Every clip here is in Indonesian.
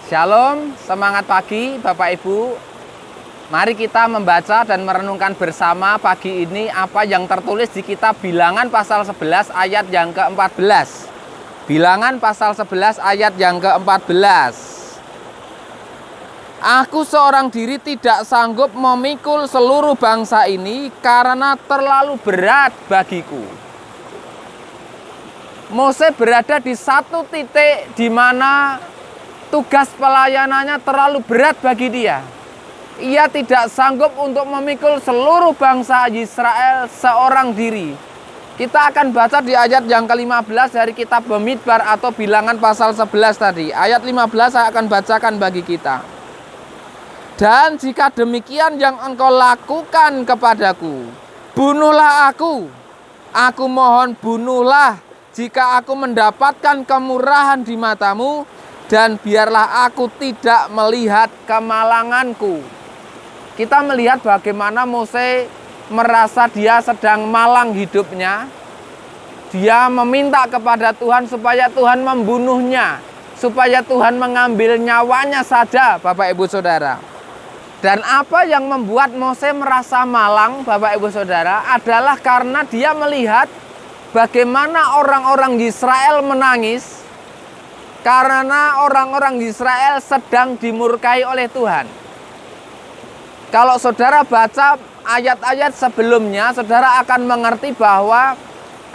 Shalom, semangat pagi Bapak Ibu. Mari kita membaca dan merenungkan bersama pagi ini apa yang tertulis di kitab Bilangan pasal 11 ayat yang ke-14. Bilangan pasal 11 ayat yang ke-14. Aku seorang diri tidak sanggup memikul seluruh bangsa ini karena terlalu berat bagiku. Mose berada di satu titik di mana tugas pelayanannya terlalu berat bagi dia. Ia tidak sanggup untuk memikul seluruh bangsa Israel seorang diri. Kita akan baca di ayat yang ke-15 dari kitab Bamidbar atau Bilangan pasal 11 tadi. Ayat 15 saya akan bacakan bagi kita. Dan jika demikian yang engkau lakukan kepadaku, bunuhlah aku. Aku mohon bunuhlah jika aku mendapatkan kemurahan di matamu. Dan biarlah aku tidak melihat kemalanganku. Kita melihat bagaimana Mose merasa dia sedang malang hidupnya. Dia meminta kepada Tuhan supaya Tuhan membunuhnya, supaya Tuhan mengambil nyawanya saja, Bapak Ibu Saudara. Dan apa yang membuat Mose merasa malang, Bapak Ibu Saudara, adalah karena dia melihat bagaimana orang-orang Israel menangis karena orang-orang Israel sedang dimurkai oleh Tuhan. Kalau saudara baca ayat-ayat sebelumnya, saudara akan mengerti bahwa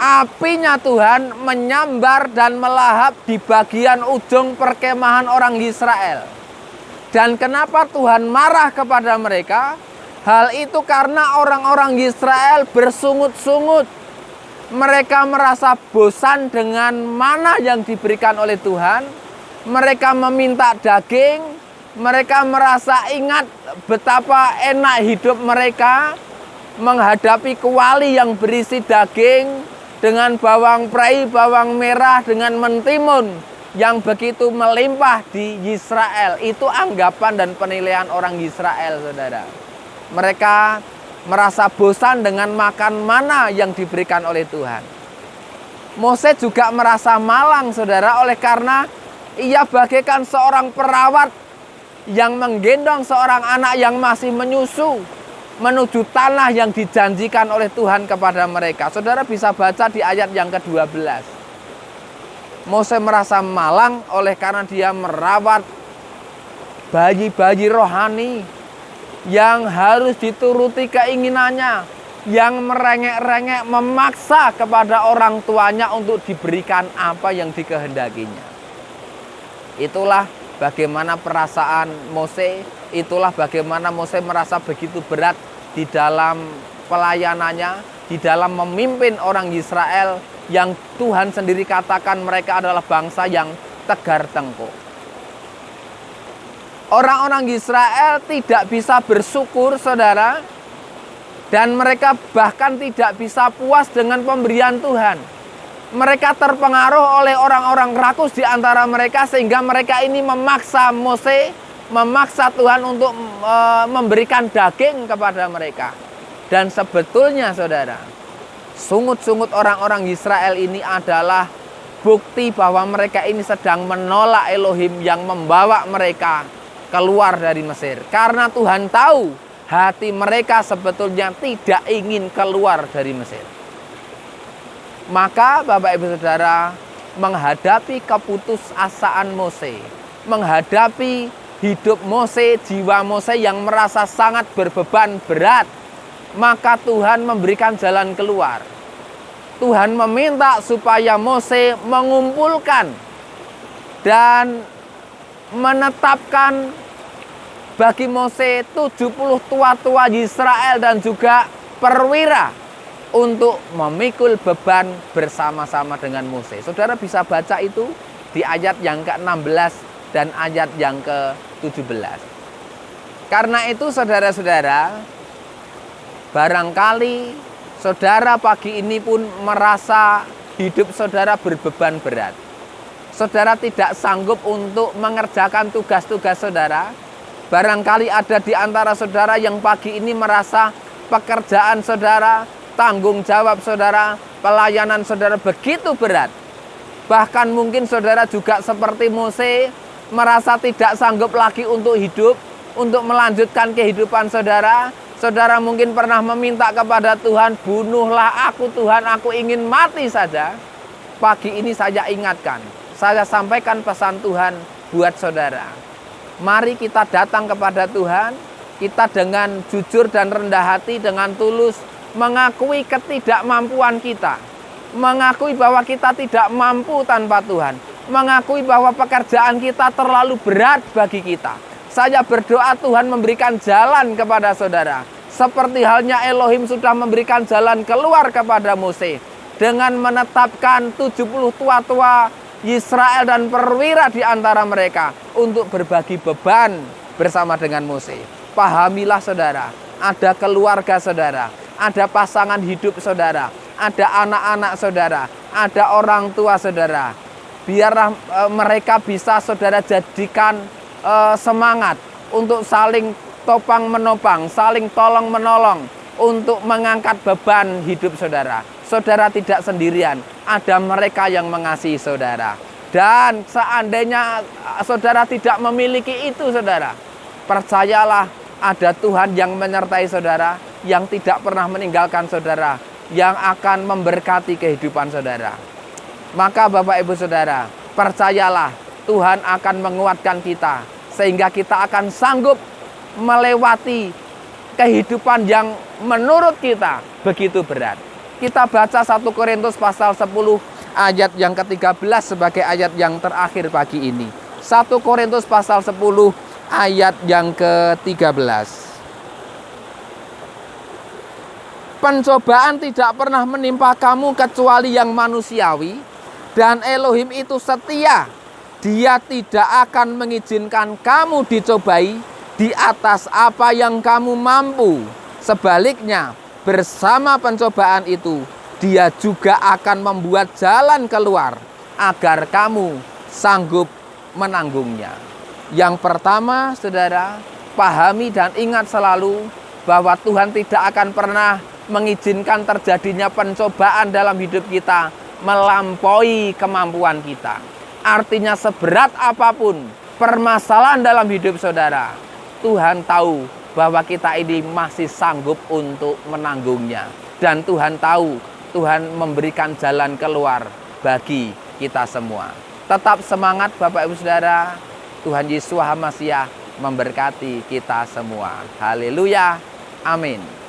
apinya Tuhan menyambar dan melahap di bagian ujung perkemahan orang Israel. Dan kenapa Tuhan marah kepada mereka? Hal itu karena orang-orang Israel bersungut-sungut. Mereka merasa bosan dengan mana yang diberikan oleh Tuhan. Mereka meminta daging. Mereka merasa ingat betapa enak hidup mereka menghadapi kuali yang berisi daging dengan bawang prei, bawang merah, dengan mentimun yang begitu melimpah di Israel. Itu anggapan dan penilaian orang Israel, saudara. Mereka merasa bosan dengan makan mana yang diberikan oleh Tuhan. Mose juga merasa malang, saudara, oleh karena ia bagaikan seorang perawat yang menggendong seorang anak yang masih menyusu menuju tanah yang dijanjikan oleh Tuhan kepada mereka. Saudara bisa baca di ayat yang ke-12. Mose merasa malang oleh karena dia merawat bayi-bayi rohani yang harus dituruti keinginannya, yang merengek-rengek memaksa kepada orang tuanya untuk diberikan apa yang dikehendakinya. Itulah bagaimana perasaan Mose, itulah bagaimana Mose merasa begitu berat di dalam pelayanannya, di dalam memimpin orang Israel yang Tuhan sendiri katakan mereka adalah bangsa yang tegar tengkuk. Orang-orang Israel tidak bisa bersyukur, saudara. Dan mereka bahkan tidak bisa puas dengan pemberian Tuhan. Mereka terpengaruh oleh orang-orang rakus di antara mereka. Sehingga mereka ini memaksa Mose, memaksa Tuhan untuk memberikan daging kepada mereka. Dan sebetulnya, saudara, sungut-sungut orang-orang Israel ini adalah bukti bahwa mereka ini sedang menolak Elohim yang membawa mereka keluar dari Mesir. Karena Tuhan tahu hati mereka sebetulnya tidak ingin keluar dari Mesir. Maka Bapak Ibu Saudara, menghadapi keputusasaan Mose, menghadapi hidup Mose, jiwa Mose yang merasa sangat berbeban berat, maka Tuhan memberikan jalan keluar. Tuhan meminta supaya Mose mengumpulkan dan menetapkan bagi Mose 70 tua-tua Israel dan juga perwira untuk memikul beban bersama-sama dengan Mose. Saudara bisa baca itu di ayat yang ke-16 dan ayat yang ke-17. Karena itu saudara-saudara, barangkali saudara pagi ini pun merasa hidup saudara berbeban berat. Saudara tidak sanggup untuk mengerjakan tugas-tugas saudara. Barangkali ada di antara saudara yang pagi ini merasa pekerjaan saudara, tanggung jawab saudara, pelayanan saudara begitu berat. Bahkan mungkin saudara juga seperti Mose merasa tidak sanggup lagi untuk hidup, untuk melanjutkan kehidupan saudara. Saudara mungkin pernah meminta kepada Tuhan, bunuhlah aku Tuhan, aku ingin mati saja. Pagi ini saya ingatkan, saya sampaikan pesan Tuhan buat saudara. Mari kita datang kepada Tuhan, kita dengan jujur dan rendah hati, dengan tulus mengakui ketidakmampuan kita. Mengakui bahwa kita tidak mampu tanpa Tuhan. Mengakui bahwa pekerjaan kita terlalu berat bagi kita. Saya berdoa Tuhan memberikan jalan kepada saudara. Seperti halnya Elohim sudah memberikan jalan keluar kepada Mose. Dengan menetapkan 70 tua-tua Israel dan perwira di antara mereka untuk berbagi beban bersama dengan Mose. Pahamilah saudara, ada keluarga saudara, ada pasangan hidup saudara, ada anak-anak saudara, ada orang tua saudara. Biarlah mereka bisa saudara jadikan semangat untuk saling topang menopang, saling tolong menolong untuk mengangkat beban hidup saudara. Saudara tidak sendirian, ada mereka yang mengasihi saudara. Dan seandainya saudara tidak memiliki itu saudara, percayalah ada Tuhan yang menyertai saudara, yang tidak pernah meninggalkan saudara, yang akan memberkati kehidupan saudara. Maka Bapak Ibu Saudara, percayalah Tuhan akan menguatkan kita, sehingga kita akan sanggup melewati kehidupan yang menurut kita begitu berat. Kita baca 1 Korintus pasal 10 ayat yang ke-13 sebagai ayat yang terakhir pagi ini. 1 Korintus pasal 10 ayat yang ke-13. Pencobaan tidak pernah menimpa kamu kecuali yang manusiawi, dan Elohim itu setia. Dia tidak akan mengizinkan kamu dicobai di atas apa yang kamu mampu. Sebaliknya, bersama pencobaan itu, Dia juga akan membuat jalan keluar agar kamu sanggup menanggungnya. Yang pertama, saudara, pahami dan ingat selalu bahwa Tuhan tidak akan pernah mengizinkan terjadinya pencobaan dalam hidup kita melampaui kemampuan kita. Artinya seberat apapun permasalahan dalam hidup saudara, Tuhan tahu bahwa kita ini masih sanggup untuk menanggungnya. Dan Tuhan tahu, Tuhan memberikan jalan keluar bagi kita semua. Tetap semangat Bapak Ibu Saudara. Tuhan Yesus HaMasiah memberkati kita semua. Haleluya. Amin.